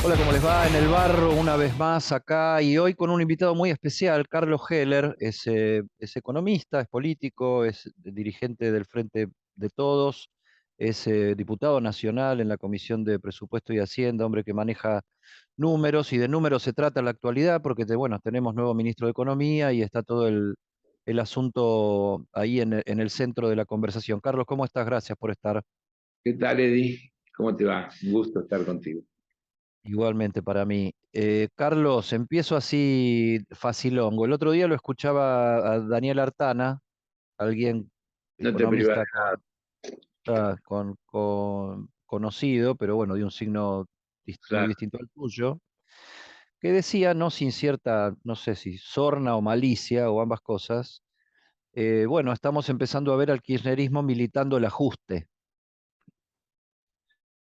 Hola, ¿cómo les va? En el barro una vez más acá y hoy con un invitado muy especial, Carlos Heller, es economista, es político, es dirigente del Frente de Todos, es diputado nacional en la Comisión de Presupuesto y Hacienda, hombre que maneja números y de números se trata en la actualidad porque bueno, tenemos nuevo ministro de Economía y está todo el asunto ahí en el centro de la conversación. Carlos, ¿cómo estás? Gracias por estar. ¿Qué tal, Eddie? ¿Cómo te va? Un gusto estar contigo. Igualmente para mí. Carlos, empiezo así facilongo. El otro día lo escuchaba a Daniel Artana, alguien No te privas economista conocido, pero bueno, de un signo de muy nada. distinto al tuyo, que decía, no sin cierta, no sé si sorna o malicia o ambas cosas, bueno, estamos empezando a ver al kirchnerismo militando el ajuste.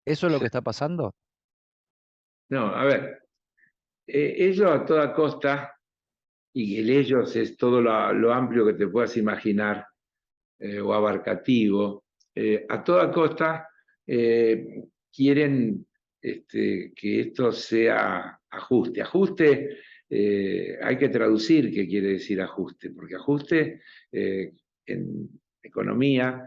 ¿Eso es lo que está pasando? No, a ver, ellos a toda costa, y el ellos es todo lo amplio que te puedas imaginar, o abarcativo, a toda costa quieren que esto sea ajuste. Ajuste, hay que traducir qué quiere decir ajuste, porque ajuste en economía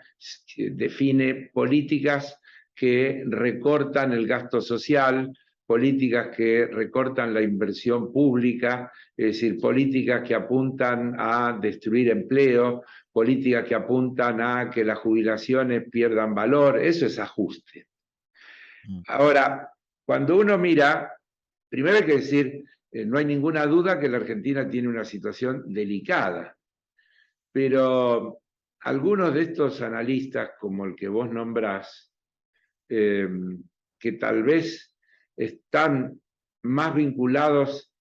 define políticas que recortan el gasto social, políticas que recortan la inversión pública, es decir, políticas que apuntan a destruir empleo, políticas que apuntan a que las jubilaciones pierdan valor, eso es ajuste. Mm. Ahora, cuando uno mira, primero hay que decir, no hay ninguna duda que la Argentina tiene una situación delicada, pero algunos de estos analistas, como el que vos nombrás, eh, que tal vez están más vinculados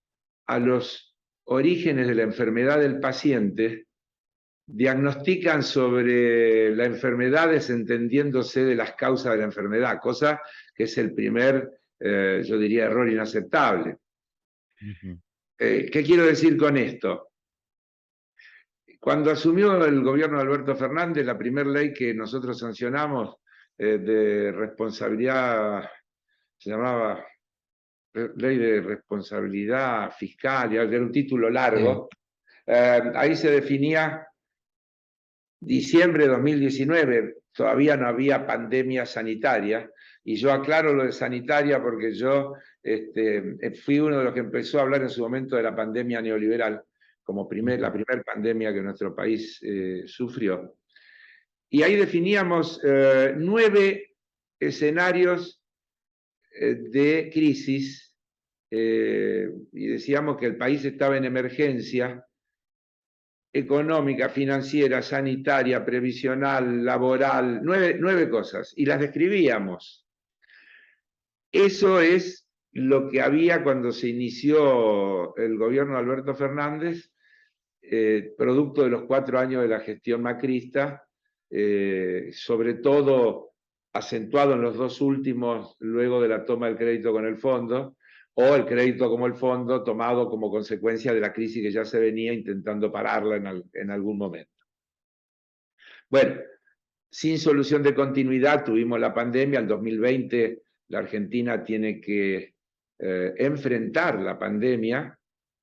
a los orígenes de la enfermedad del paciente, diagnostican sobre la enfermedad desentendiéndose de las causas de la enfermedad, cosa que es el primer, yo diría, error inaceptable. Ujú. ¿Qué quiero decir con esto? Cuando asumió el gobierno de Alberto Fernández, la primera ley que nosotros sancionamos de responsabilidad, se llamaba Ley de Responsabilidad Fiscal, y era un título Sí. largo, ahí se definía diciembre de 2019, todavía no había pandemia sanitaria, y yo aclaro lo de sanitaria porque yo fui uno de los que empezó a hablar en su momento de la pandemia neoliberal, como la Ujú. primera pandemia que nuestro país sufrió. Y ahí definíamos 9 escenarios de crisis, y decíamos que el país estaba en emergencia económica, financiera, sanitaria, previsional, laboral, 9 cosas, y las describíamos. Eso es lo que había cuando se inició el gobierno de Alberto Fernández, producto de los 4 años de la gestión macrista, sobre todo acentuado en los 2 últimos, luego de la toma del crédito con el fondo, o el crédito como el fondo tomado como consecuencia de la crisis que ya se venía intentando pararla en algún momento. Bueno, sin solución de continuidad tuvimos la pandemia, el 2020 la Argentina tiene que enfrentar la pandemia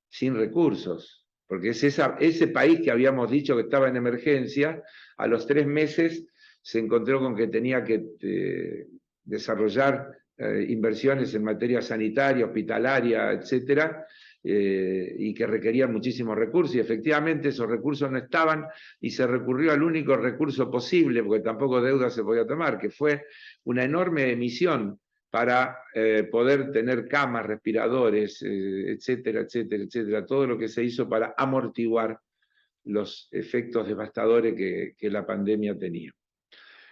sin recursos, porque es ese país que habíamos dicho que estaba en emergencia, a los 3 meses se encontró con que tenía que desarrollar inversiones en materia sanitaria, hospitalaria, etcétera, y que requerían muchísimos recursos, y efectivamente esos recursos no estaban, y se recurrió al único recurso posible, porque tampoco deuda se podía tomar, que fue una enorme emisión para poder tener camas, respiradores, etcétera, etcétera, etcétera, todo lo que se hizo para amortiguar los efectos devastadores que la pandemia tenía.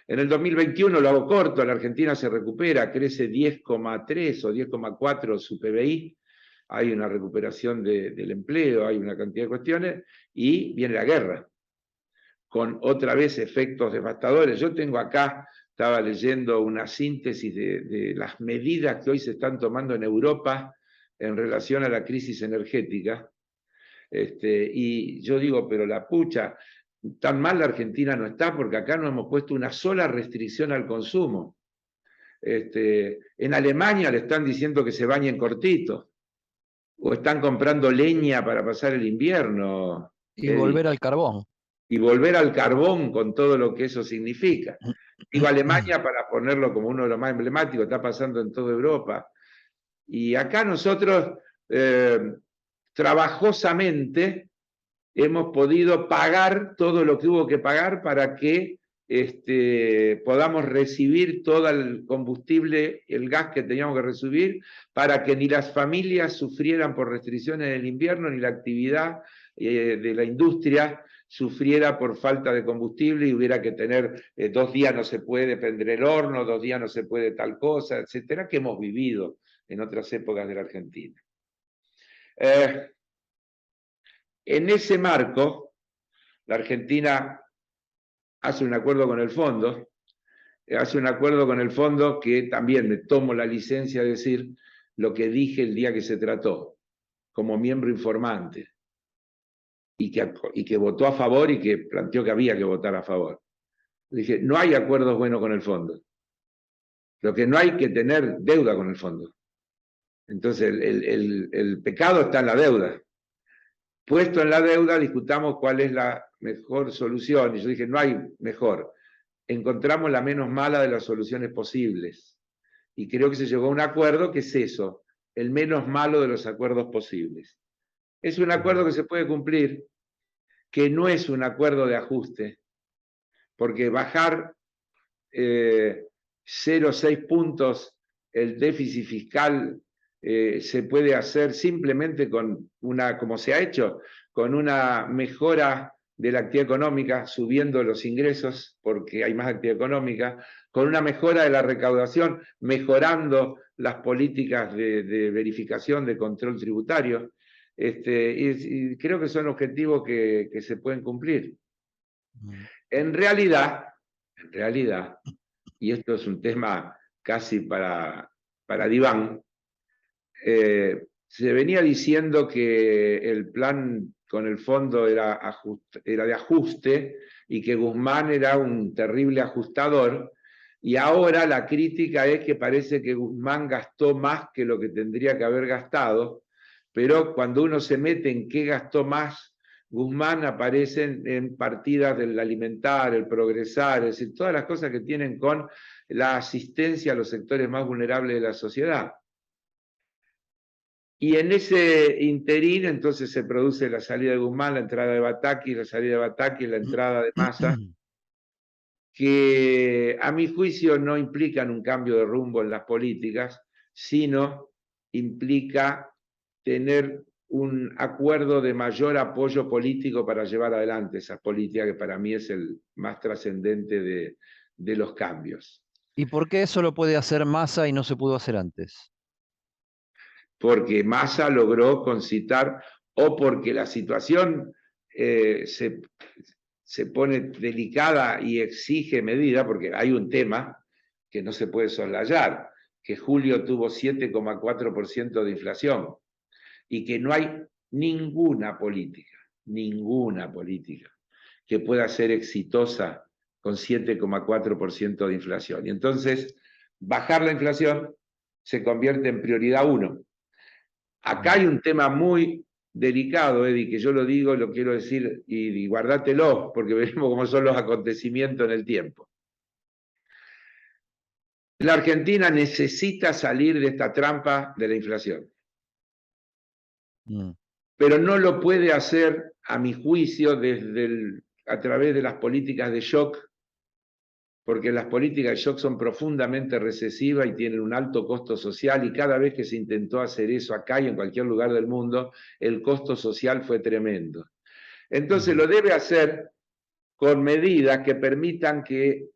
En el 2021, lo hago corto, la Argentina se recupera, crece 10,3 o 10,4 su PBI, hay una recuperación del empleo, hay una cantidad de cuestiones, y viene la guerra, con otra vez efectos devastadores. Yo tengo acá, estaba leyendo una síntesis de las medidas que hoy se están tomando en Europa en relación a la crisis energética, y yo digo, pero la pucha, tan mal la Argentina no está porque acá no hemos puesto una sola restricción al consumo. En Alemania le están diciendo que se bañen cortito, o están comprando leña para pasar el invierno, Y Eddie, volver al carbón. y volver al carbón con todo lo que eso significa. Digo, Alemania, para ponerlo como uno de los más emblemáticos, está pasando en toda Europa. Y acá nosotros, trabajosamente, hemos podido pagar todo lo que hubo que pagar para que podamos recibir todo el combustible, el gas que teníamos que recibir, para que ni las familias sufrieran por restricciones en el invierno, ni la actividad de la industria sufriera por falta de combustible y hubiera que tener 2 días no se puede prender el horno, 2 días no se puede tal cosa, etcétera, que hemos vivido en otras épocas de la Argentina. En ese marco, la Argentina hace un acuerdo con el fondo, que también me tomo la licencia de decir lo que dije el día que se trató, como miembro informante, y que votó a favor y que planteó que había que votar a favor. Dije, no hay acuerdos buenos con el fondo. Lo que no hay que tener deuda con el fondo. Entonces, el pecado está en la deuda. Puesto en la deuda, discutamos cuál es la mejor solución. Y yo dije, no hay mejor. Encontramos la menos mala de las soluciones posibles. Y creo que se llegó a un acuerdo que es eso, el menos malo de los acuerdos posibles. Es un acuerdo que se puede cumplir, que no es un acuerdo de ajuste, porque bajar 0,6 puntos el déficit fiscal se puede hacer simplemente con una, como se ha hecho, con una mejora de la actividad económica, subiendo los ingresos porque hay más actividad económica, con una mejora de la recaudación, mejorando las políticas de verificación, de control tributario. Y creo que son objetivos que se pueden cumplir. En realidad, y esto es un tema casi para diván, se venía diciendo que el plan con el fondo era de ajuste y que Guzmán era un terrible ajustador, y ahora la crítica es que parece que Guzmán gastó más que lo que tendría que haber gastado, pero cuando uno se mete en qué gastó más, Guzmán aparece en partidas del alimentar, el progresar, es decir, todas las cosas que tienen con la asistencia a los sectores más vulnerables de la sociedad. Y en ese interín entonces se produce la salida de Guzmán, la entrada de Bataki, la salida de Bataki, la entrada de Massa, que a mi juicio no implican un cambio de rumbo en las políticas, sino implica tener un acuerdo de mayor apoyo político para llevar adelante esas políticas, que para mí es el más trascendente de los cambios. ¿Y por qué eso lo puede hacer Massa y no se pudo hacer antes? Porque Massa logró concitar, o porque la situación se pone delicada y exige medida, porque hay un tema que no se puede soslayar, que julio tuvo 7,4% de inflación y que no hay ninguna política que pueda ser exitosa con 7,4% de inflación. Y entonces, bajar la inflación se convierte en prioridad 1. Acá hay un tema muy delicado, Eddie, que yo lo digo, lo quiero decir, y guardátelo, porque veremos cómo son los acontecimientos en el tiempo. La Argentina necesita salir de esta trampa de la inflación. Pero no lo puede hacer, a mi juicio, a través de las políticas de shock, porque las políticas de shock son profundamente recesivas y tienen un alto costo social, y cada vez que se intentó hacer eso acá y en cualquier lugar del mundo, el costo social fue tremendo. Entonces lo debe hacer con medidas que permitan que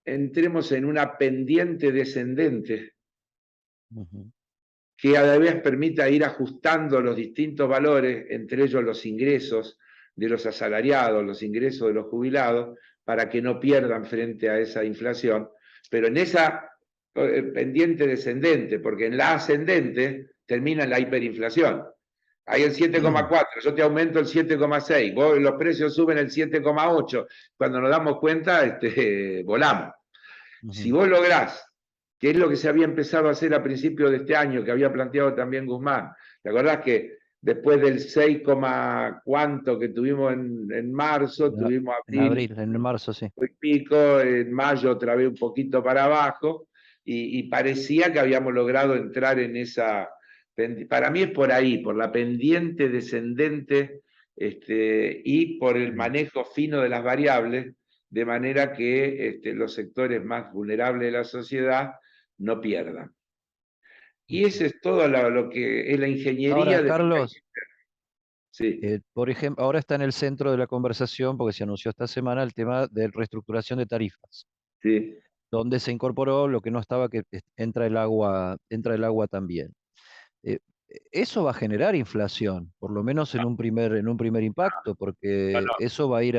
entremos en una pendiente descendente, que a la vez permita ir ajustando los distintos valores, entre ellos los ingresos de los asalariados, los ingresos de los jubilados, para que no pierdan frente a esa inflación, pero en esa pendiente descendente, porque en la ascendente termina en la hiperinflación. Hay el 7,4, yo te aumento el 7,6, los precios suben el 7,8, cuando nos damos cuenta, volamos. Si vos lográs que es lo que se había empezado a hacer a principios de este año, que había planteado también Guzmán. ¿Te acordás que después del 6, cuánto que tuvimos en marzo, tuvimos En abril abril, en marzo, sí. y pico, en mayo otra vez un poquito para abajo, y parecía que habíamos logrado entrar en esa... Para mí es por ahí, por la pendiente descendente y por el manejo fino de las variables, de manera que los sectores más vulnerables de la sociedad no pierdan. Y eso es todo lo que es la ingeniería Ahora, de lo que hay Carlos, que hacer. Sí, por ejemplo, ahora está en el centro de la conversación, porque se anunció esta semana el tema de reestructuración de tarifas, sí, donde se incorporó lo que no estaba, que entra el agua también. Eh, Eso va a generar inflación, por lo menos en un primer impacto, no, porque no, eso va a ir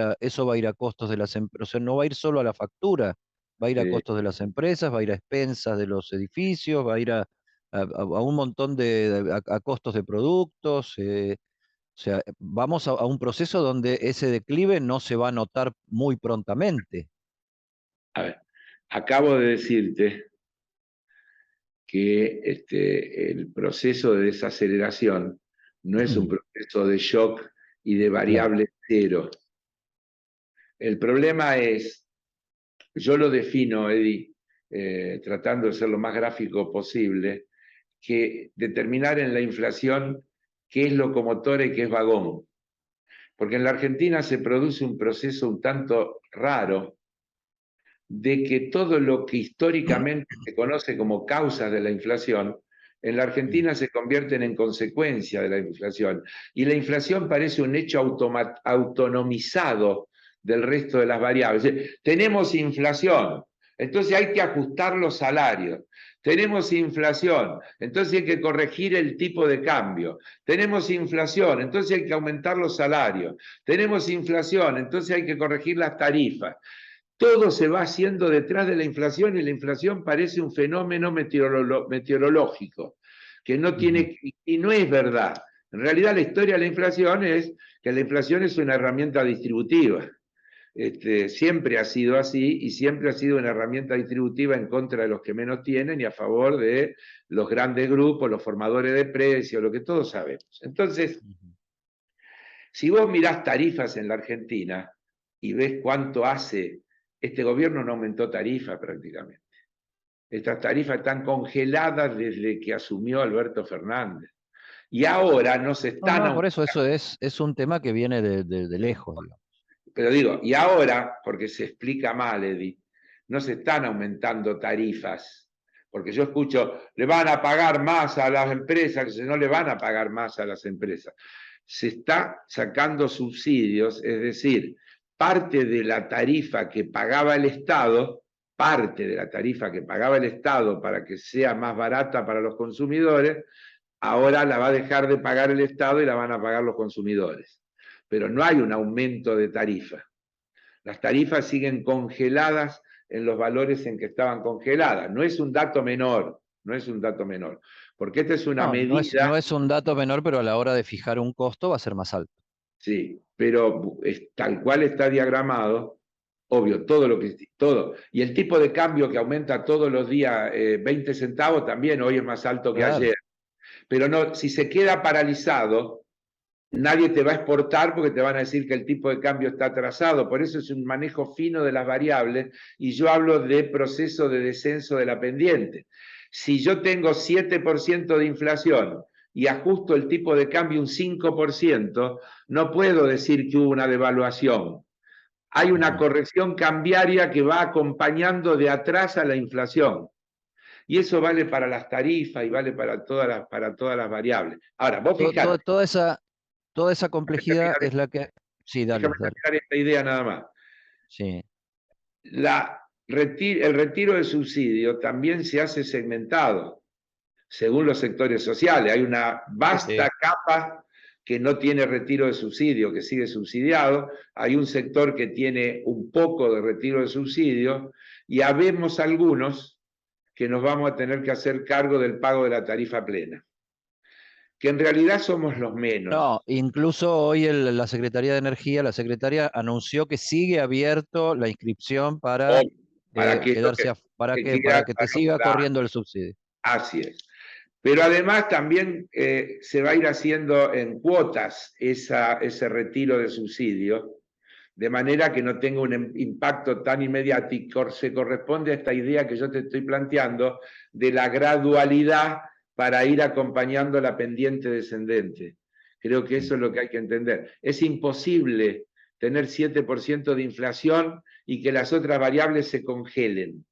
a costos de las empresas, o sea, no va a ir solo a la factura, va a ir a sí. costos de las empresas, va a ir a expensas de los edificios, va a ir a un montón a costos de productos. O sea, vamos a un proceso donde ese declive no se va a notar muy prontamente. A ver, acabo de decirte que el proceso de desaceleración no es un proceso de shock y de Claro. variable cero. El problema es, yo lo defino, Eddie, tratando de ser lo más gráfico posible, que determinar en la inflación qué es locomotora y qué es vagón. Porque en la Argentina se produce un proceso un tanto raro de que todo lo que históricamente se conoce como causas de la inflación, en la Argentina se convierten en consecuencia de la inflación. Y la inflación parece un hecho autonomizado del resto de las variables. Tenemos inflación, entonces hay que ajustar los salarios. Tenemos inflación, entonces hay que corregir el tipo de cambio. Tenemos inflación, entonces hay que aumentar los salarios. Tenemos inflación, entonces hay que corregir las tarifas. Todo se va haciendo detrás de la inflación y la inflación parece un fenómeno meteorológico, que no Ujú. tiene, y no es verdad. En realidad la historia de la inflación es que la inflación es una herramienta distributiva. Siempre ha sido así y siempre ha sido una herramienta distributiva en contra de los que menos tienen y a favor de los grandes grupos, los formadores de precios, lo que todos sabemos. Entonces, si vos mirás tarifas en la Argentina y ves cuánto hace, este gobierno no aumentó tarifas prácticamente. Estas tarifas están congeladas desde que asumió Alberto Fernández. Y ahora no se No, están no, por eso aumentando. es un tema que viene de lejos, digamos. Pero digo, y ahora, porque se explica mal, Eddie, no se están aumentando tarifas. Porque yo escucho, le van a pagar más a las empresas, que no le van a pagar más a las empresas. Se está sacando subsidios, es decir, parte de la tarifa que pagaba el Estado, parte de la tarifa que pagaba el Estado para que sea más barata para los consumidores, ahora la va a dejar de pagar el Estado y la van a pagar los consumidores. Pero no hay un aumento de tarifa. Las tarifas siguen congeladas en los valores en que estaban congeladas. No es un dato menor, no es un dato menor, porque esta es una No, medida, no es un dato menor, pero a la hora de fijar un costo va a ser más alto. sí, pero tal cual está diagramado, obvio, todo lo que todo. Y el tipo de cambio que aumenta todos los días 20 centavos también hoy es más alto que Claro. ayer. Pero no, si se queda paralizado, nadie te va a exportar porque te van a decir que el tipo de cambio está atrasado. Por eso es un manejo fino de las variables y yo hablo de proceso de descenso de la pendiente. Si yo tengo 7% de inflación y ajusto el tipo de cambio un 5%, no puedo decir que hubo una devaluación. Hay una Ujú. corrección cambiaria que va acompañando de atrás a la inflación. Y eso vale para las tarifas y vale para todas las variables. Ahora, vos To- to- fijate, toda toda esa complejidad es la que... Sí, dale, déjame dale. terminar esta idea nada más. Sí, El retiro de subsidio también se hace segmentado según los sectores sociales. Hay una sí, vasta sí. capa que no tiene retiro de subsidio, que sigue subsidiado. Hay un sector que tiene un poco de retiro de subsidio y habemos algunos que nos vamos a tener que hacer cargo del pago de la tarifa plena, que en realidad somos los No, menos. incluso hoy la Secretaría de Energía, la secretaria anunció que sigue abierto la inscripción para Obvio. para aquellos para quieran que te siga acomodarse. corriendo el subsidio. Así es. Pero además también se va a ir haciendo en cuotas ese retiro de subsidio, de manera que no tenga un impacto tan inmediático. Se corresponde a esta idea que yo te estoy planteando de la gradualidad para ir acompañando la pendiente descendente. Creo que eso es lo que hay que entender. Es imposible tener 7% de inflación y que las otras variables se congelen.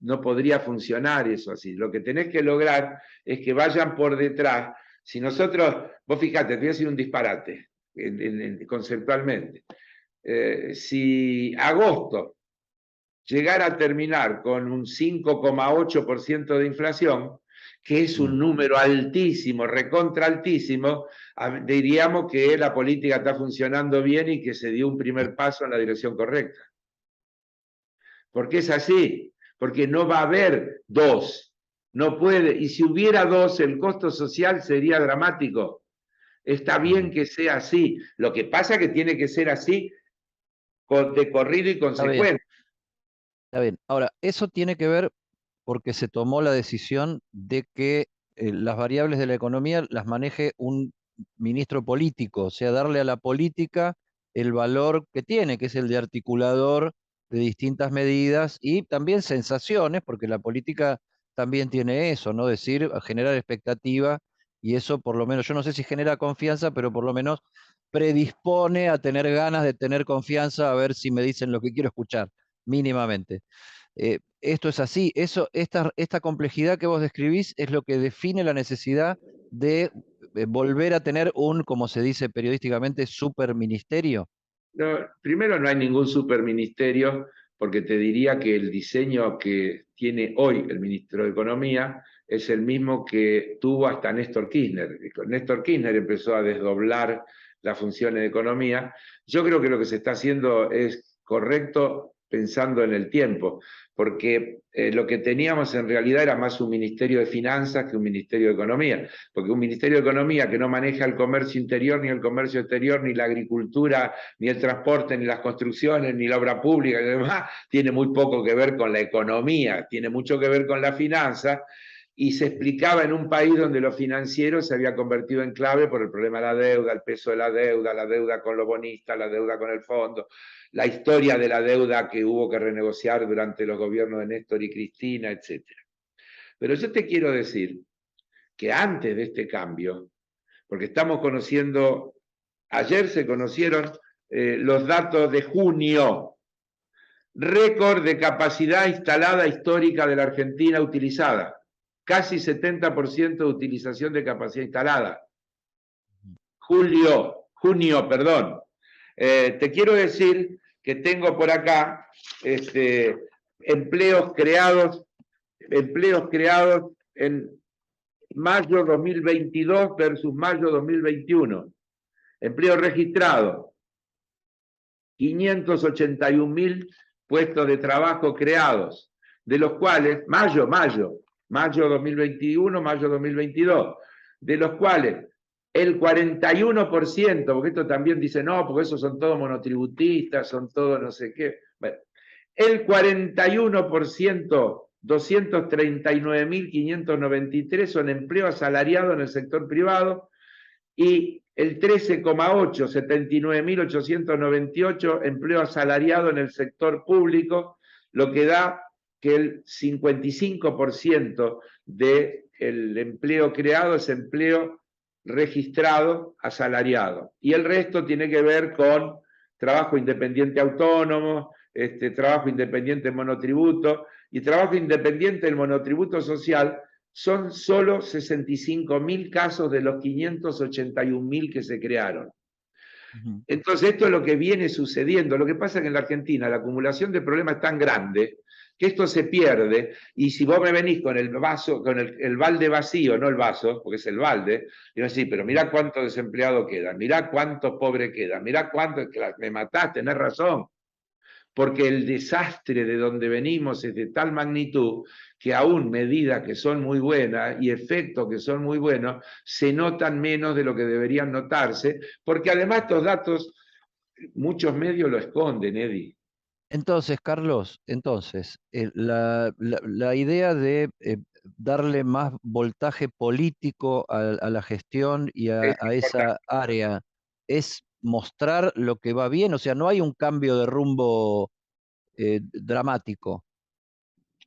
No podría funcionar eso así. Lo que tenés que lograr es que vayan por detrás. Si nosotros, vos fíjate, te voy a decir un disparate conceptualmente. Si agosto llegara a terminar con un 5,8% de inflación, que es un número altísimo, recontra altísimo, diríamos que la política está funcionando bien y que se dio un primer paso en la dirección correcta. Porque es así, porque no va a haber dos, no puede, y si hubiera dos, el costo social sería dramático. Está bien que sea así, lo que pasa es que tiene que ser así de corrido y Está bien, consecuente. está bien. Ahora, eso tiene que ver porque se tomó la decisión de que las variables de la economía las maneje un ministro político, o sea, darle a la política el valor que tiene, que es el de articulador de distintas medidas y también sensaciones, porque la política también tiene eso, ¿no? Decir, generar expectativa y eso por lo menos, yo no sé si genera confianza, pero por lo menos predispone a tener ganas de tener confianza, a ver si me dicen lo que quiero escuchar, mínimamente. Esto es así, esta complejidad que vos describís es lo que define la necesidad de volver a tener un, como se dice periodísticamente, superministerio. No, primero, no hay ningún superministerio, porque te diría que el diseño que tiene hoy el ministro de Economía es el mismo que tuvo hasta Néstor Kirchner. Néstor Kirchner empezó a desdoblar las funciones de economía. Yo creo que lo que se está haciendo es correcto pensando en el tiempo, porque lo que teníamos en realidad era más un Ministerio de Finanzas que un Ministerio de Economía, porque un Ministerio de Economía que no maneja el comercio interior, ni el comercio exterior, ni la agricultura, ni el transporte, ni las construcciones, ni la obra pública, y demás, tiene muy poco que ver con la economía, tiene mucho que ver con la finanza, y se explicaba en un país donde lo financiero se había convertido en clave por el problema de la deuda, el peso de la deuda con los bonistas, la deuda con el fondo, la historia de la deuda que hubo que renegociar durante los gobiernos de Néstor y Cristina, etc. Pero yo te quiero decir que antes de este cambio, porque estamos conociendo, ayer se conocieron los datos de junio, récord de capacidad instalada histórica de la Argentina utilizada, casi 70% de utilización de capacidad instalada. Junio, perdón. Te quiero decir que tengo por acá empleos creados en mayo 2022 versus mayo 2021. Empleo registrado, 581.000 puestos de trabajo creados, de los cuales, mayo 2021, mayo 2022, de los cuales el 41%, porque esto también dice, no, porque esos son todos monotributistas, son todos no sé qué. Bueno, el 41%, 239.593 son empleo asalariado en el sector privado y el 13,8, 79.898 empleo asalariado en el sector público, lo que da que el 55% del empleo creado es empleo registrado asalariado. Y el resto tiene que ver con trabajo independiente autónomo, trabajo independiente en monotributo, y trabajo independiente en monotributo social son solo 65.000 casos de los 581.000 que se crearon. Entonces, esto es lo que viene sucediendo. Lo que pasa es que en la Argentina la acumulación de problemas es tan grande que esto se pierde, y si vos me venís con el vaso, con el balde vacío, no el vaso, porque es el balde, y vos decís, pero mirá cuántos desempleados quedan, mirá cuántos pobres quedan, mirá cuántos, me matás, tenés razón, porque el desastre de donde venimos es de tal magnitud que aún medidas que son muy buenas y efectos que son muy buenos se notan menos de lo que deberían notarse, porque además estos datos muchos medios lo esconden, Eddie. Entonces, Carlos, la idea de darle más voltaje político a la gestión y Es a esa importante. área es mostrar lo que va bien, o sea, no hay un cambio de rumbo dramático.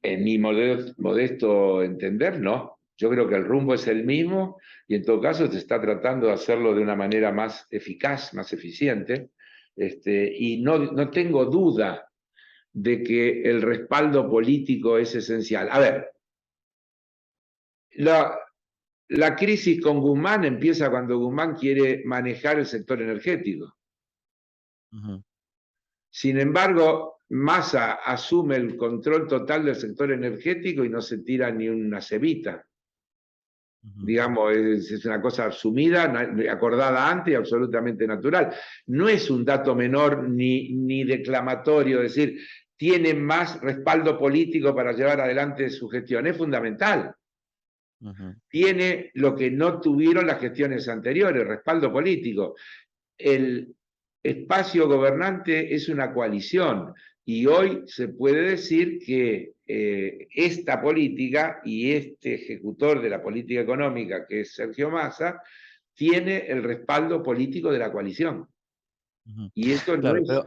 En mi modesto entender, no. Yo creo que el rumbo es el mismo y en todo caso se está tratando de hacerlo de una manera más eficaz, más eficiente. Y no tengo duda de que el respaldo político es esencial. A ver, la, la crisis con Guzmán empieza cuando Guzmán quiere manejar el sector energético. Ujú, Sin embargo, Massa asume el control total del sector energético y no se tira ni una cebita. ujú, Digamos, es una cosa asumida, acordada antes y absolutamente natural. No es un dato menor ni declamatorio, es decir, tiene más respaldo político para llevar adelante su gestión. Es fundamental. ujú, Tiene lo que no tuvieron las gestiones anteriores, respaldo político. El espacio gobernante es una coalición y hoy se puede decir que esta política y este ejecutor de la política económica, que es Sergio Massa, tiene el respaldo político de la coalición. ujú. Y eso no Claro, es... pero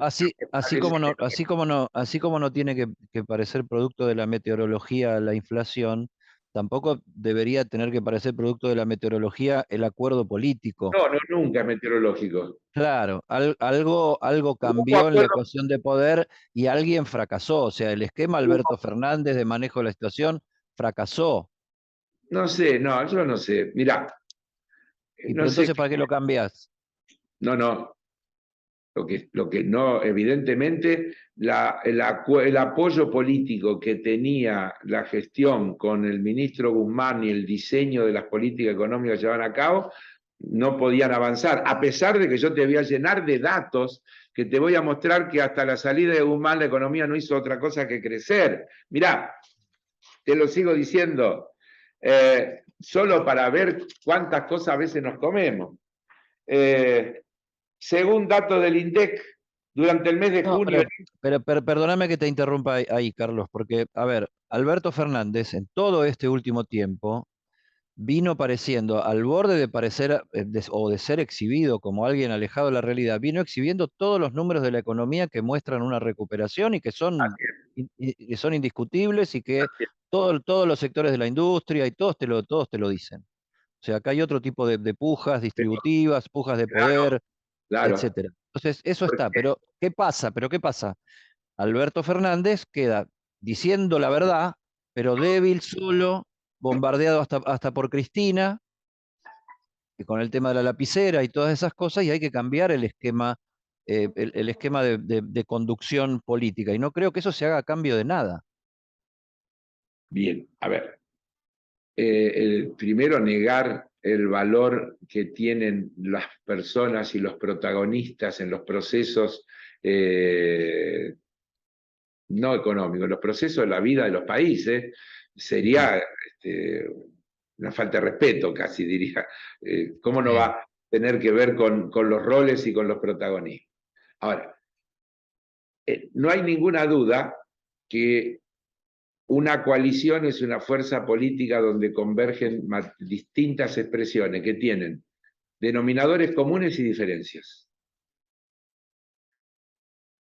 así como no tiene que parecer producto de la meteorología la inflación, tampoco debería tener que parecer producto de la meteorología el acuerdo político. No, no, nunca es meteorológico. Claro, algo Hubo cambió en la acuerdos, ecuación de poder y alguien fracasó. O sea, el esquema Alberto hubo- Fernández de manejo de la situación fracasó. no sé, no, yo no sé. Mirá, Y no pero sé, entonces, ¿para qué lo cambiás? no, no, lo que no, evidentemente, el apoyo político que tenía la gestión con el ministro Guzmán y el diseño de las políticas económicas que llevaban a cabo, no podían avanzar, a pesar de que yo te voy a llenar de datos que te voy a mostrar que hasta la salida de Guzmán la economía no hizo otra cosa que crecer. Mirá, te lo sigo diciendo, solo para ver cuántas cosas a veces nos comemos. Eh, Según datos del INDEC, durante el mes de No, junio, pero perdóname que te interrumpa ahí, Carlos, porque, a ver, Alberto Fernández en todo este último tiempo vino pareciendo al borde de parecer o de ser exhibido como alguien alejado de la realidad, vino exhibiendo todos los números de la economía que muestran una recuperación y que son, que son indiscutibles y que todos los sectores de la industria y todos te lo dicen. O sea, acá hay otro tipo de pujas distributivas, pujas de claro, poder, claro, etcétera. Entonces, eso está. porque Pero, ¿qué pasa? ¿Pero qué pasa? Alberto Fernández queda diciendo la verdad, pero débil, solo, bombardeado hasta por Cristina, y con el tema de la lapicera y todas esas cosas, y hay que cambiar el esquema, el esquema de conducción política. Y no creo que eso se haga a cambio de nada. bien, a ver, el primero negar el valor que tienen las personas y los protagonistas en los procesos eh, no económicos, en los procesos de la vida de los países, Ujú. sería una falta de respeto, casi diría. ¿Cómo no va Sí. a tener que ver con los roles y con los protagonistas? Ahora, no hay ninguna duda que una coalición es una fuerza política donde convergen distintas expresiones que tienen denominadores comunes y diferencias,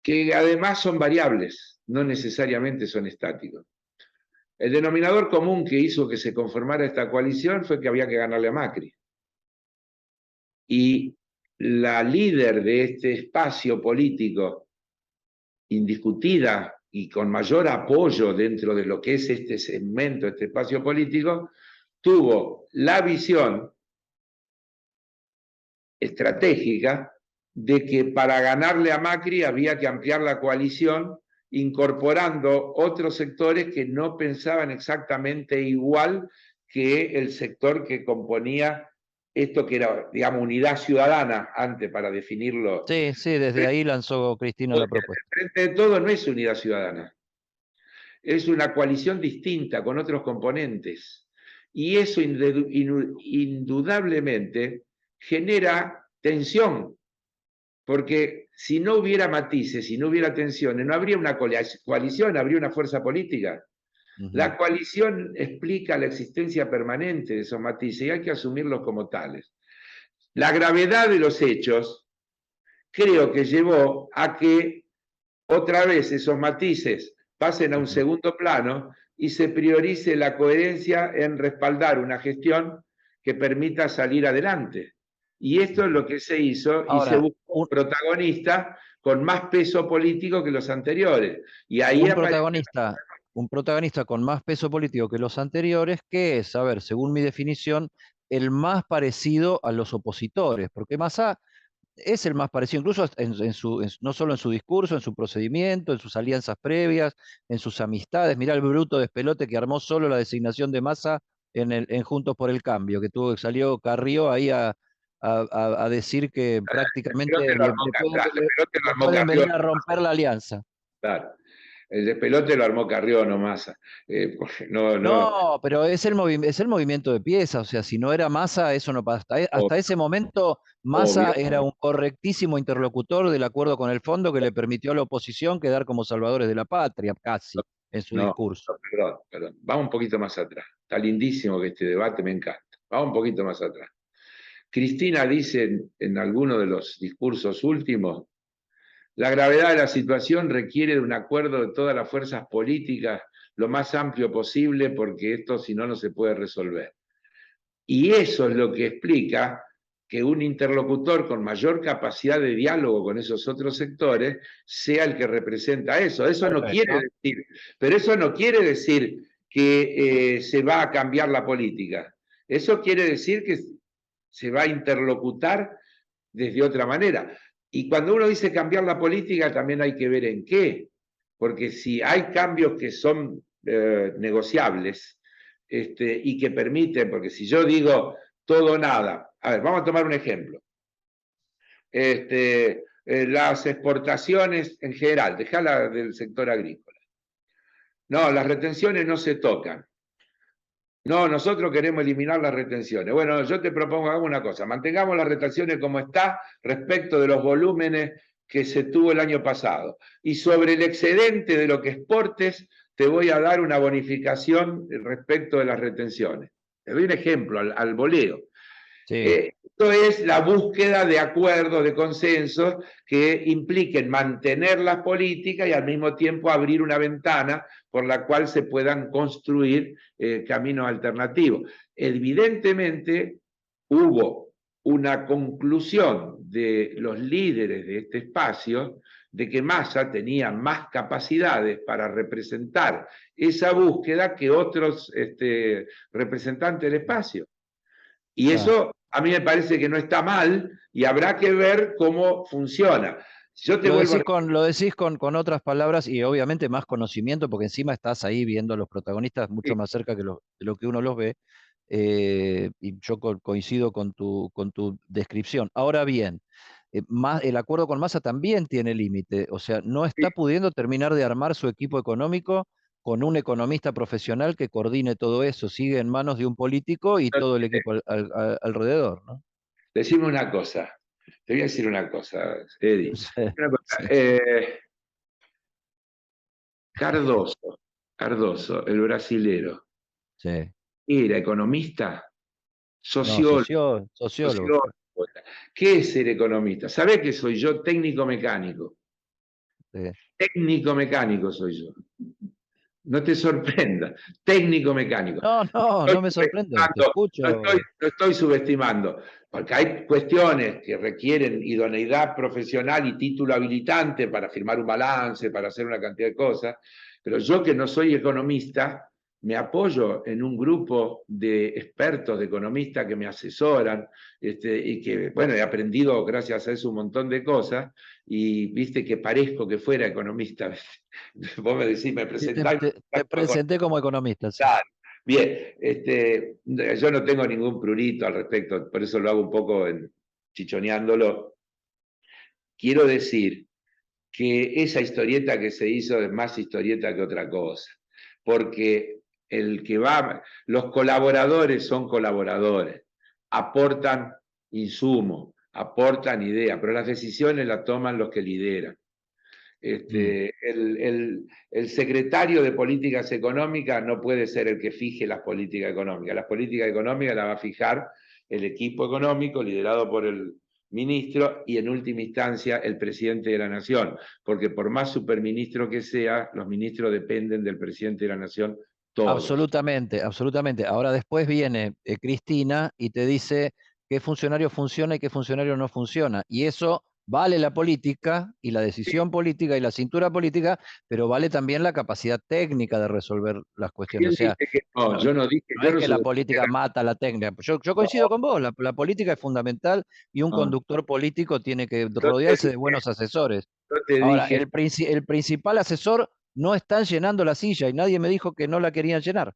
que además son variables, no necesariamente son estáticos. El denominador común que hizo que se conformara esta coalición fue que había que ganarle a Macri. Y la líder de este espacio político, indiscutida y con mayor apoyo dentro de lo que es este segmento, este espacio político, tuvo la visión estratégica de que para ganarle a Macri había que ampliar la coalición incorporando otros sectores que no pensaban exactamente igual que el sector que componía esto que era, digamos, unidad ciudadana, antes para definirlo. Sí, sí, desde ahí lanzó Cristina la propuesta. Frente de todo no es unidad ciudadana, es una coalición distinta con otros componentes. Y eso indudablemente genera tensión porque si no hubiera matices, si no hubiera tensiones, no habría una coalición, habría una fuerza política. La coalición explica la existencia permanente de esos matices y hay que asumirlos como tales. La gravedad de los hechos creo que llevó a que otra vez esos matices pasen a un segundo plano y se priorice la coherencia en respaldar una gestión que permita salir adelante. Y esto es lo que se hizo y se Ahora, buscó un protagonista con más peso político que los anteriores. Y ahí un aparece... protagonista, un protagonista con más peso político que los anteriores, que es, a ver, según mi definición, el más parecido a los opositores, porque Massa es el más parecido, incluso no solo en su discurso, en su procedimiento, en sus alianzas previas, en sus amistades. Mirá el bruto despelote que armó solo la designación de Massa en Juntos por el Cambio, que salió Carrió ahí a decir que El pelote prácticamente lo armó, el pelote lo le armó pueden venir Carrión. a romper la alianza. Claro. El despelote lo armó Carrión, no Massa. Porque no, No, pero es el movimiento de piezas, o sea, si no era Massa, eso no pasa. Hasta obvio, ese momento, Massa obvio. era un correctísimo interlocutor del acuerdo con el fondo que le permitió a la oposición quedar como salvadores de la patria, casi, en su No, discurso. no, perdón, perdón. Vamos un poquito más atrás. Está lindísimo que este debate me encanta. Vamos un poquito más atrás. Cristina dice en alguno de los discursos últimos, la gravedad de la situación requiere de un acuerdo de todas las fuerzas políticas lo más amplio posible porque esto si no no se puede resolver. Y eso es lo que explica que un interlocutor con mayor capacidad de diálogo con esos otros sectores sea el que representa eso. Eso no quiere Perfecto. decir, pero eso no quiere decir que se va a cambiar la política. Eso quiere decir que se va a interlocutar desde otra manera. Y cuando uno dice cambiar la política, también hay que ver en qué. Porque si hay cambios que son negociables, y que permiten, porque si yo digo todo o nada, a ver, vamos a tomar un ejemplo. Las exportaciones en general, dejala del sector agrícola. No, las retenciones no se tocan. No, nosotros queremos eliminar las retenciones. Bueno, yo te propongo hagamos una cosa, mantengamos las retenciones como está respecto de los volúmenes que se tuvo el año pasado. Y sobre el excedente de lo que exportes, te voy a dar una bonificación respecto de las retenciones. Te doy un ejemplo, al voleo. Sí, Esto es la búsqueda de acuerdos, de consensos que impliquen mantener las políticas y al mismo tiempo abrir una ventana por la cual se puedan construir caminos alternativos. Evidentemente hubo una conclusión de los líderes de este espacio de que Massa tenía más capacidades para representar esa búsqueda que otros representantes del espacio. Y claro. eso a mí me parece que no está mal y habrá que ver cómo funciona. Yo te vuelvo a... Lo decís con otras palabras y obviamente más conocimiento, porque encima estás ahí viendo a los protagonistas mucho repetir. más cerca de lo que uno los ve, y yo coincido con tu descripción. Ahora bien, el acuerdo con Massa también tiene límite, o sea, no está pudiendo terminar de armar su equipo económico con un economista profesional que coordine todo eso, sigue en manos de un político y todo el equipo alrededor, ¿no? Decime una cosa, te voy a decir una cosa, Eddie. Una cosa, Sí, Cardoso, el brasilero, sí. ¿era economista? No, Sociólogo, sociólogo. sociólogo. ¿Qué es ser economista? ¿Sabés que soy yo? Técnico mecánico. Sí. Técnico mecánico soy yo. No te sorprenda, técnico mecánico. No, no, No no me sorprende, te estoy, escucho. no estoy subestimando, porque hay cuestiones que requieren idoneidad profesional y título habilitante para firmar un balance, para hacer una cantidad de cosas, pero yo que no soy economista, me apoyo en un grupo de expertos, de economistas que me asesoran, y que, bueno, he aprendido gracias a eso un montón de cosas, y viste que parezco que fuera economista. Vos me decís, me Sí, presentáis. te presenté como economista, sí. Claro. Bien, yo no tengo ningún prurito al respecto, por eso lo hago un poco chichoneándolo. Quiero decir que esa historieta que se hizo es más historieta que otra cosa, porque los colaboradores son colaboradores, aportan insumos, aportan ideas, pero las decisiones las toman los que lideran. Mm. El secretario de Políticas Económicas no puede ser el que fije las políticas económicas. Las políticas económicas las va a fijar el equipo económico liderado por el ministro y en última instancia el presidente de la nación, porque por más superministro que sea, los ministros dependen del presidente de la nación todos. Absolutamente, absolutamente. Ahora después viene Cristina y te dice qué funcionario funciona y qué funcionario no funciona. Y eso vale la política y la decisión política y la cintura política, pero vale también la capacidad técnica de resolver las cuestiones. O ¿Quién sea, dice que no? no, Yo no dije, no yo es no que la subestimé política mata la técnica. Yo coincido con vos, la política es fundamental y un no, conductor político tiene que yo te rodearse de dije, buenos asesores. yo te Ahora, dije el principal asesor no está llenando la silla y nadie me dijo que no la querían llenar.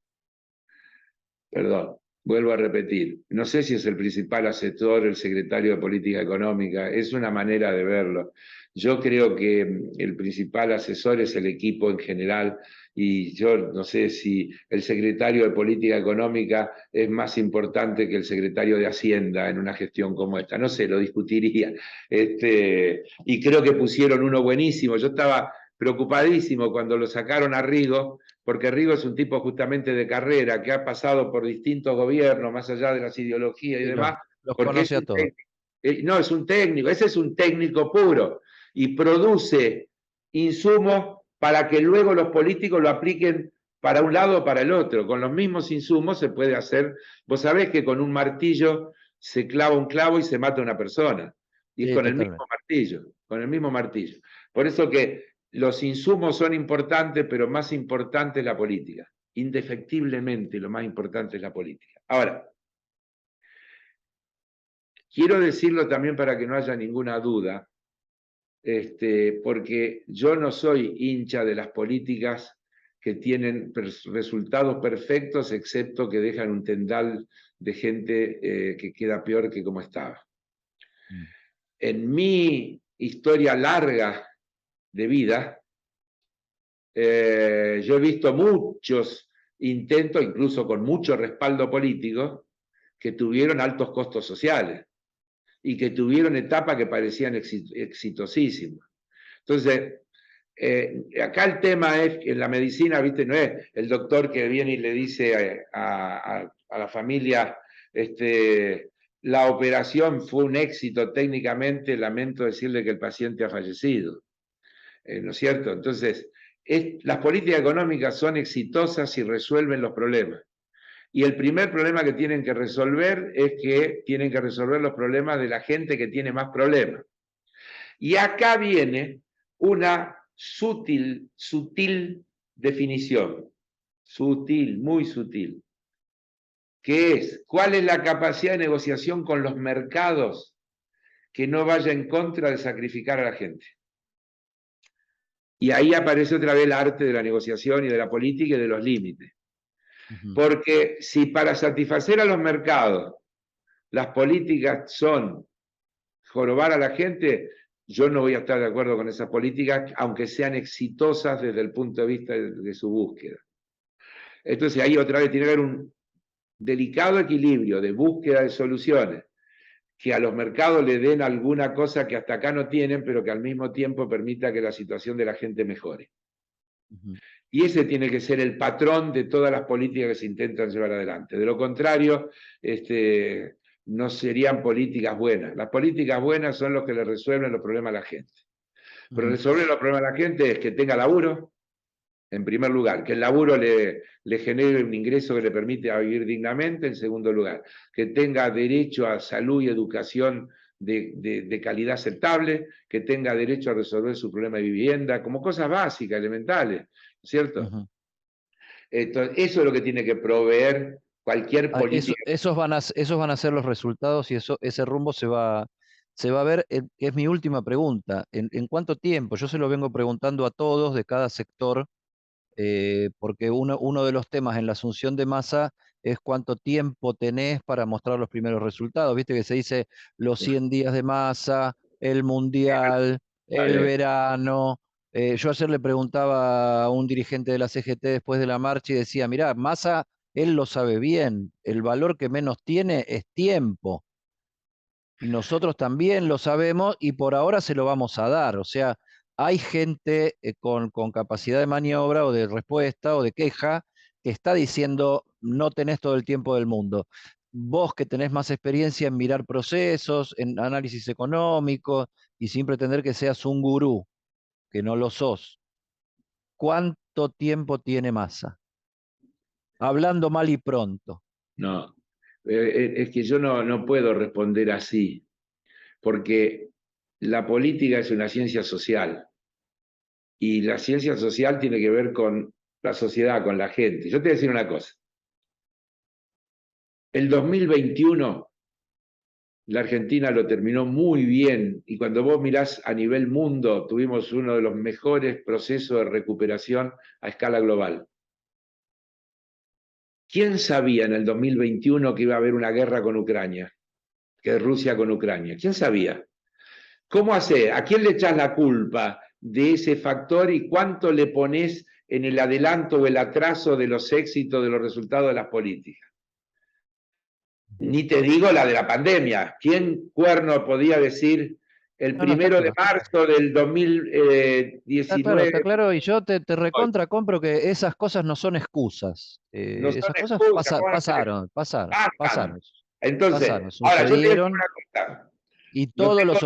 Perdón, vuelvo a repetir, no sé si es el principal asesor, el secretario de Política Económica, es una manera de verlo. Yo creo que el principal asesor es el equipo en general y yo no sé si el secretario de Política Económica es más importante que el secretario de Hacienda en una gestión como esta. No sé, lo discutiría. Y creo que pusieron uno buenísimo. Yo estaba preocupadísimo cuando lo sacaron a Rigo porque Rigo es un tipo justamente de carrera, que ha pasado por distintos gobiernos, más allá de las ideologías y Sí, demás, los porque es conoce a un todos. técnico, no, es un técnico, ese es un técnico puro, y produce insumos para que luego los políticos lo apliquen para un lado o para el otro. Con los mismos insumos se puede hacer, vos sabés que con un martillo se clava un clavo y se mata una persona, y es Sí, con el totalmente. mismo martillo, con el mismo martillo. Por eso que los insumos son importantes, pero más importante es la política. Indefectiblemente lo más importante es la política. Ahora, quiero decirlo también para que no haya ninguna duda, porque yo no soy hincha de las políticas que tienen resultados perfectos, excepto que dejan un tendal de gente que queda peor que como estaba. Mm. En mi historia larga de vida, yo he visto muchos intentos, incluso con mucho respaldo político, que tuvieron altos costos sociales y que tuvieron etapas que parecían exitosísimas. Entonces, acá el tema es que en la medicina, viste, no es el doctor que viene y le dice a la familia, la operación fue un éxito técnicamente, lamento decirle que el paciente ha fallecido. ¿No es cierto? Entonces, las políticas económicas son exitosas y resuelven los problemas. Y el primer problema que tienen que resolver es que tienen que resolver los problemas de la gente que tiene más problemas. Y acá viene una sutil definición, sutil, muy sutil, que es cuál es la capacidad de negociación con los mercados que no vaya en contra de sacrificar a la gente. Y ahí aparece otra vez el arte de la negociación y de la política y de los límites. Ujú. Porque si para satisfacer a los mercados las políticas son jorobar a la gente, yo no voy a estar de acuerdo con esas políticas, aunque sean exitosas desde el punto de vista de su búsqueda. Entonces ahí otra vez tiene que haber un delicado equilibrio de búsqueda de soluciones que a los mercados le den alguna cosa que hasta acá no tienen, pero que al mismo tiempo permita que la situación de la gente mejore. Ujú. Y ese tiene que ser el patrón de todas las políticas que se intentan llevar adelante. De lo contrario, no serían políticas buenas. Las políticas buenas son los que le resuelven los problemas a la gente. Pero Ujú. resolver los problemas a la gente es que tenga laburo, en primer lugar, que el laburo le genere un ingreso que le permite vivir dignamente, en segundo lugar, que tenga derecho a salud y educación de calidad aceptable, que tenga derecho a resolver su problema de vivienda, como cosas básicas, elementales, ¿cierto? Ujú. Entonces, eso es lo que tiene que proveer cualquier política. Esos van a ser los resultados y ese rumbo se va a ver. Es mi última pregunta. En cuánto tiempo? Yo se lo vengo preguntando a todos de cada sector, porque uno de los temas en la asunción de masa es cuánto tiempo tenés para mostrar los primeros resultados. Viste que se dice los 100 días de masa, el mundial, el Vale. verano. Yo ayer le preguntaba a un dirigente de la CGT después de la marcha y decía, mirá, Massa, él lo sabe bien, el valor que menos tiene es tiempo. Y nosotros también lo sabemos y por ahora se lo vamos a dar. O sea, hay gente con capacidad de maniobra o de respuesta o de queja que está diciendo no tenés todo el tiempo del mundo. Vos que tenés más experiencia en mirar procesos, en análisis económico y sin pretender que seas un gurú, que no lo sos, ¿cuánto tiempo tiene Massa? Hablando mal y pronto. No, es que yo no puedo responder así, porque la política es una ciencia social y la ciencia social tiene que ver con la sociedad, con la gente. Yo te voy a decir una cosa. El 2021 la Argentina lo terminó muy bien y cuando vos mirás a nivel mundo, tuvimos uno de los mejores procesos de recuperación a escala global. ¿Quién sabía en el 2021 que iba a haber una guerra con Ucrania? Que es Rusia con Ucrania. ¿Quién sabía? ¿Cómo hace? ¿A quién le echás la culpa de ese factor y cuánto le pones en el adelanto o el atraso de los éxitos de los resultados de las políticas? Ni te digo la de la pandemia. ¿Quién cuerno podía decir el No, no, está primero de claro, está claro. marzo del Está claro, 2019? está claro, y yo te recontra compro que esas cosas no son excusas. No son Esas cosas excusas, ¿cómo van a ser? pasaron, Pasan. Entonces, pasaron, ahora yo te voy a decir sucedieron, una cosa. y No todos tengo los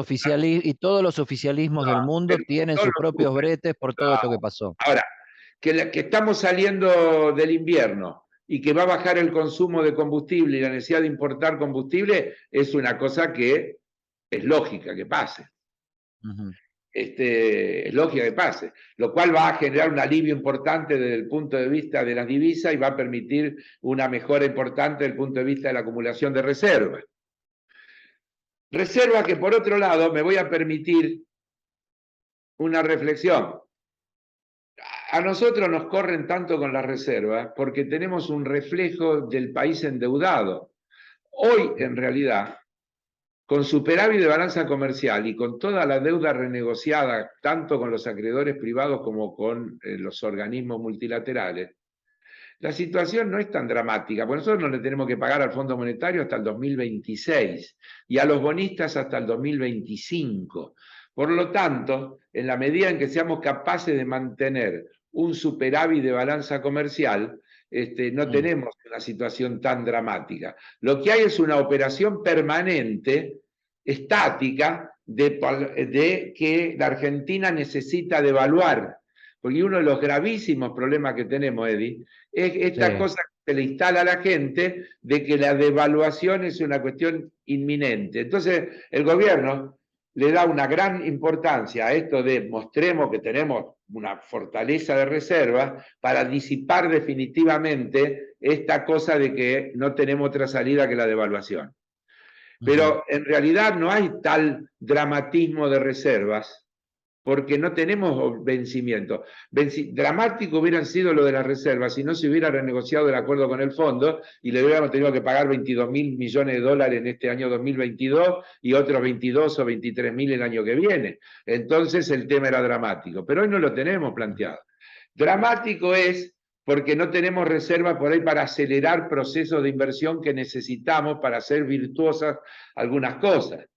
y todos los oficialismos del duda, mundo el tienen mundo sus lo propios sufre. bretes por todo esto que pasó. Ahora, que estamos saliendo del invierno y que va a bajar el consumo de combustible y la necesidad de importar combustible es una cosa que es lógica que pase. Ujú, Es lógica que pase, lo cual va a generar un alivio importante desde el punto de vista de las divisas y va a permitir una mejora importante desde el punto de vista de la acumulación de reservas. Reserva que por otro lado me voy a permitir una reflexión. A nosotros nos corren tanto con las reservas porque tenemos un reflejo del país endeudado. Hoy, en realidad, con superávit de balanza comercial y con toda la deuda renegociada, tanto con los acreedores privados como con los organismos multilaterales, la situación no es tan dramática, porque nosotros no le tenemos que pagar al Fondo Monetario hasta el 2026 y a los bonistas hasta el 2025. Por lo tanto, en la medida en que seamos capaces de mantener un superávit de balanza comercial, no mm, tenemos una situación tan dramática. Lo que hay es una operación permanente, estática, de que la Argentina necesita devaluar. Porque uno de los gravísimos problemas que tenemos, Eddie, es sí, esta cosa que se le instala a la gente de que la devaluación es una cuestión inminente. Entonces, el gobierno le da una gran importancia a esto de mostremos que tenemos una fortaleza de reserva para disipar definitivamente esta cosa de que no tenemos otra salida que la devaluación. ujú, Pero en realidad no hay tal dramatismo de reservas porque no tenemos vencimiento. Dramático hubieran sido lo de las reservas si no se hubiera renegociado el acuerdo con el fondo y le hubiéramos tenido que pagar 22.000 millones de dólares en este año 2022 y otros 22 o 23.000 el año que viene. Entonces el tema era dramático, pero hoy no lo tenemos planteado. Dramático es porque no tenemos reservas por ahí para acelerar procesos de inversión que necesitamos para hacer virtuosas algunas cosas.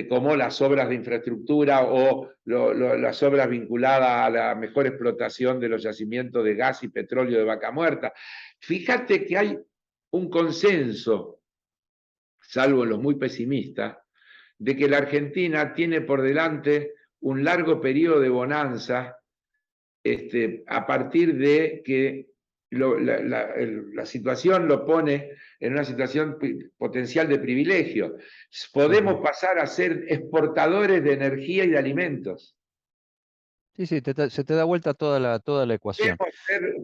Como las obras de infraestructura o las obras vinculadas a la mejor explotación de los yacimientos de gas y petróleo de Vaca Muerta. Fíjate que hay un consenso, salvo los muy pesimistas, de que la Argentina tiene por delante un largo periodo de bonanza a partir de que la situación lo pone en una situación potencial de privilegio. ujú. Podemos pasar a ser exportadores de energía y de alimentos. Sí, sí, se te da vuelta toda la ecuación. Podemos ser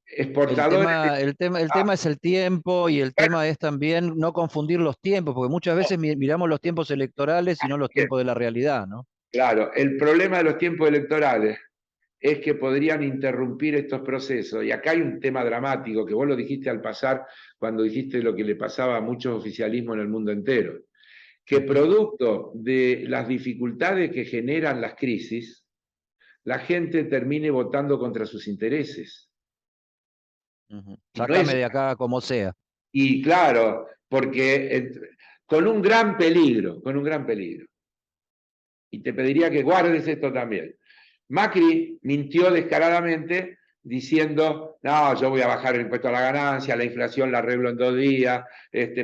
exportadores de... El tema es el tiempo y el tema es también no confundir los tiempos, porque muchas veces miramos los tiempos electorales y no los tiempos de la realidad, ¿no? Claro, el problema de los tiempos electorales es que podrían interrumpir estos procesos. Y acá hay un tema dramático, que vos lo dijiste al pasar, cuando dijiste lo que le pasaba a muchos oficialismos en el mundo entero, que Ujú, producto de las dificultades que generan las crisis, la gente termine votando contra sus intereses. ujú. Y no es, Sácame de acá como sea. y claro, porque con un gran peligro, con un gran peligro. Y te pediría que guardes esto también. Macri mintió descaradamente diciendo, no, yo voy a bajar el impuesto a la ganancia, la inflación la arreglo en 2 días,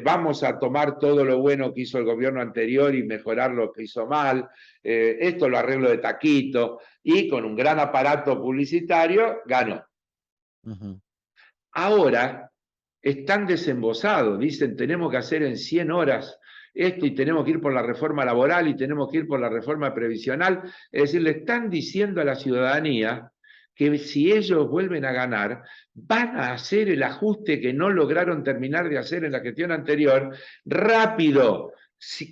vamos a tomar todo lo bueno que hizo el gobierno anterior y mejorar lo que hizo mal, esto lo arreglo de taquito, y con un gran aparato publicitario ganó. Ahora están desembosados, dicen tenemos que hacer en 100 horas esto y tenemos que ir por la reforma laboral y tenemos que ir por la reforma previsional. Es decir, le están diciendo a la ciudadanía que si ellos vuelven a ganar, van a hacer el ajuste que no lograron terminar de hacer en la gestión anterior, rápido,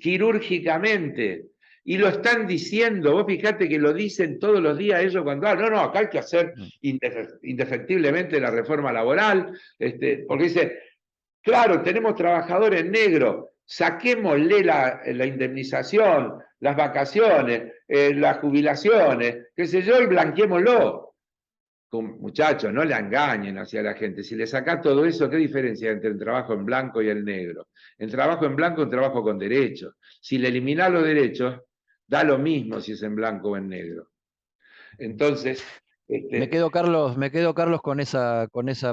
quirúrgicamente. Y lo están diciendo, vos fíjate que lo dicen todos los días ellos cuando hablan, no, acá hay que hacer indefectiblemente la reforma laboral, porque dice, claro, tenemos trabajadores negros, saquémosle la indemnización, las vacaciones, las jubilaciones, qué sé yo, y blanqueémoslo. Muchachos, no le engañen hacia la gente. Si le sacás todo eso, ¿qué diferencia hay entre el trabajo en blanco y el negro? El trabajo en blanco es un trabajo con derechos. Si le eliminás los derechos, da lo mismo si es en blanco o en negro. Entonces... Me quedo, Carlos, con esa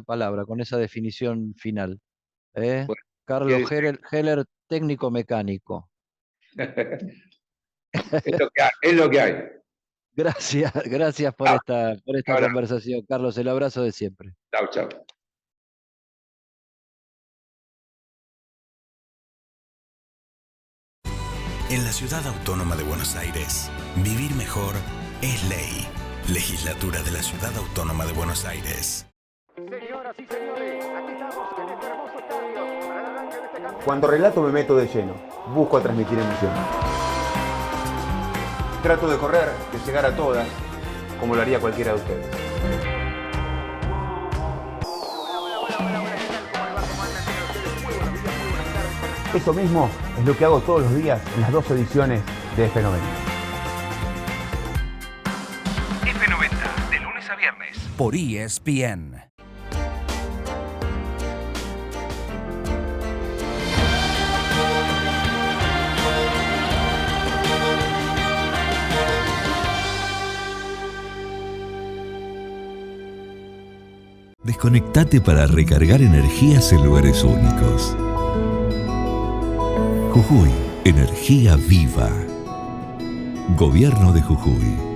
palabra, con esa definición final. Bueno, Carlos Heller, técnico mecánico. Es lo que hay. Gracias por esta conversación, Carlos. El abrazo de siempre. Chau, chau. En la Ciudad Autónoma de Buenos Aires, vivir mejor es ley. Legislatura de la Ciudad Autónoma de Buenos Aires. Señoras y señores, aquí estamos en este hermoso estadio para el arranque de este campeonato. Cuando relato me meto de lleno, busco transmitir emoción. Trato de correr, de llegar a todas, como lo haría cualquiera de ustedes. Eso mismo es lo que hago todos los días en las 2 ediciones de F90. F90, de lunes a viernes, por ESPN. Desconectate para recargar energías en lugares únicos. Jujuy, energía viva. Gobierno de Jujuy.